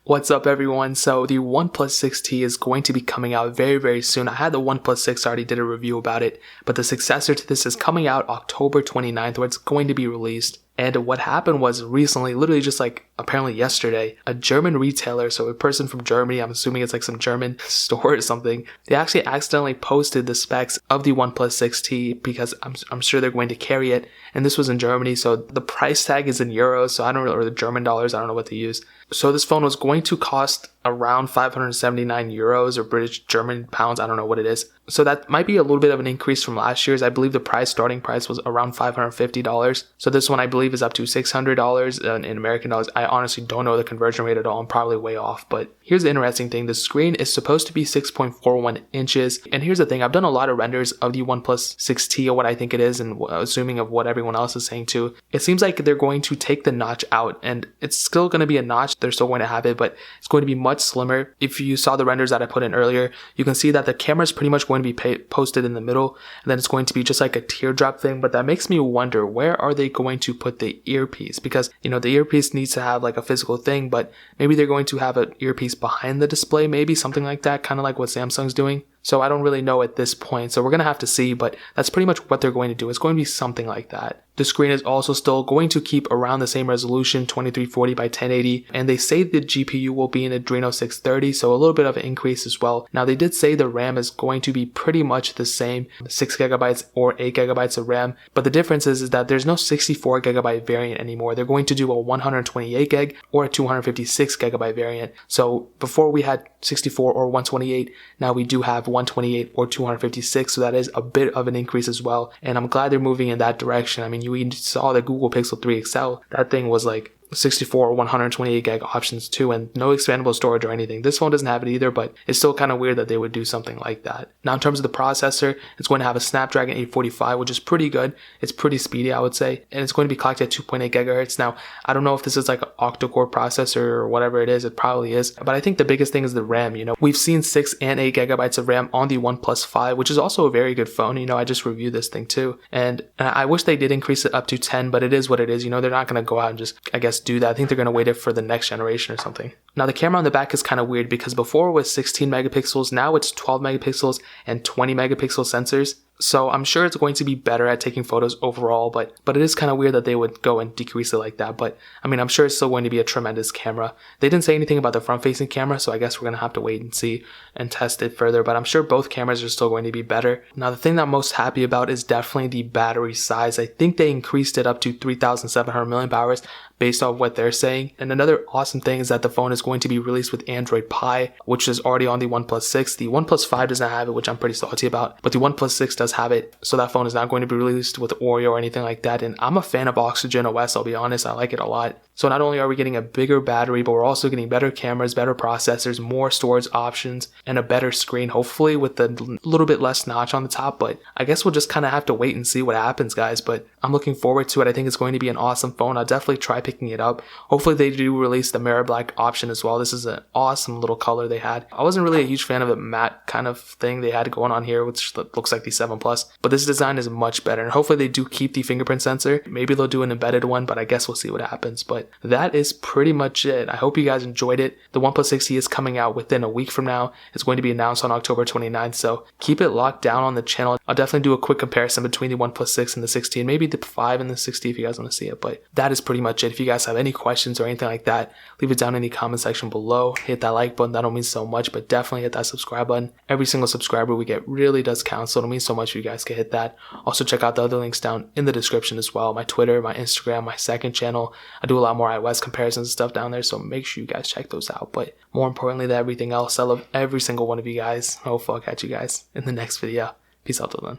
What's up everyone? So the OnePlus 6T is going to be coming out very soon. I had the OnePlus 6, already did a review about it, but the successor to this is coming out October 29th where it's going to be released. And what happened was recently, literally just like apparently yesterday, a German retailer, so a person from Germany, I'm assuming it's like some German store or something, they actually accidentally posted the specs of the OnePlus 6T because I'm sure they're going to carry it. And this was in Germany, so the price tag is in euros, so I don't know, or the German dollars, I don't know what to use. So this phone was going to cost around 579 euros or British German pounds, I don't know what it is. So that might be a little bit of an increase from last year's. I believe the starting price was around $550. So this one I believe is up to $600 in American dollars. I honestly don't know the conversion rate at all. I'm probably way off, but here's the interesting thing. The screen is supposed to be 6.41 inches. And here's the thing. I've done a lot of renders of the OnePlus 6T or what I think it is, and assuming of what everyone else is saying too. It seems like they're going to take the notch out, and it's still going to be a notch. They're still going to have it, but it's going to be much slimmer. If you saw the renders that I put in earlier, you can see that the camera is pretty much going to be posted in the middle, and then it's going to be just like a teardrop thing. But that makes me wonder, where are they going to put the earpiece? Because, you know, the earpiece needs to have like a physical thing, but maybe they're going to have an earpiece behind the display, maybe something like that, kind of like what Samsung's doing. So I don't really know at this point. So we're going to have to see, but that's pretty much what they're going to do. It's going to be something like that. The screen is also still going to keep around the same resolution, 2340 by 1080. And they say the GPU will be an Adreno 630, so a little bit of an increase as well. Now they did say the RAM is going to be pretty much the same, 6GB or 8GB of RAM. But the difference is that there's no 64GB variant anymore. They're going to do a 128GB or a 256GB variant. So before we had 64 or 128, now we do have 128 or 256, so that is a bit of an increase as well. And I'm glad they're moving in that direction. I mean, you saw the Google Pixel 3 XL, that thing was like 64 or 128 gig options too, and no expandable storage or anything. This phone doesn't have it either, but it's still kind of weird that they would do something like that. Now in terms of the processor, it's going to have a Snapdragon 845, which is pretty good. It's pretty speedy, I would say, and it's going to be clocked at 2.8 gigahertz. Now I don't know if this is like an octa-core processor or whatever it is. It probably is, but I think the biggest thing is the RAM. You know, we've seen 6 and 8 gigabytes of RAM on the OnePlus 5, which is also a very good phone. You know, I just reviewed this thing too, and I wish they did increase it up to 10, but it is what it is. You know, they're not going to go out and just, I guess, do that. I think they're going to wait it for the next generation or something. Now the camera on the back is kind of weird because before it was 16 megapixels, now it's 12 megapixels and 20 megapixel sensors. So I'm sure it's going to be better at taking photos overall, but it is kind of weird that they would go and decrease it like that. But I mean, I'm sure it's still going to be a tremendous camera. They didn't say anything about the front-facing camera, so I guess we're going to have to wait and see and test it further, but I'm sure both cameras are still going to be better. Now the thing that I'm most happy about is definitely the battery size. I think they increased it up to 3,700 milliamp hours based off what they're saying. And another awesome thing is that the phone is going to be released with Android Pie, which is already on the OnePlus 6. The OnePlus 5 does not have it, which I'm pretty salty about, but the OnePlus 6 does have it. So that phone is not going to be released with Oreo or anything like that. And I'm a fan of Oxygen OS, I'll be honest. I like it a lot. So not only are we getting a bigger battery, but we're also getting better cameras, better processors, more storage options, and a better screen, hopefully with a little bit less notch on the top. But I guess we'll just kind of have to wait and see what happens, guys. But I'm looking forward to it. I think it's going to be an awesome phone. I'll definitely try picking it up. Hopefully they do release the mirror black option as well. This is an awesome little color they had. I wasn't really a huge fan of the matte kind of thing they had going on here, which looks like the 7 Plus. But this design is much better. And hopefully they do keep the fingerprint sensor. Maybe they'll do an embedded one, but I guess we'll see what happens. But that is pretty much it. I hope you guys enjoyed it. The OnePlus 6T is coming out within a week from now. It's going to be announced on October 29th, so keep it locked down on the channel. I'll definitely do a quick comparison between the OnePlus 6 and the 6T, and maybe the 5 and the 6T if you guys want to see it. But that is pretty much it. If you guys have any questions or anything like that, leave it down in the comment section below. Hit that like button. That don't mean so much, but definitely hit that subscribe button. Every single subscriber we get really does count, so it'll mean so much if you guys can hit that. Also check out the other links down in the description as well. My Twitter, my Instagram, my second channel. I do a lot more iOS comparisons and stuff down there, so make sure you guys check those out. But more importantly than everything else, I love every single one of you guys. Hopefully I'll catch you guys in the next video. Peace out till then.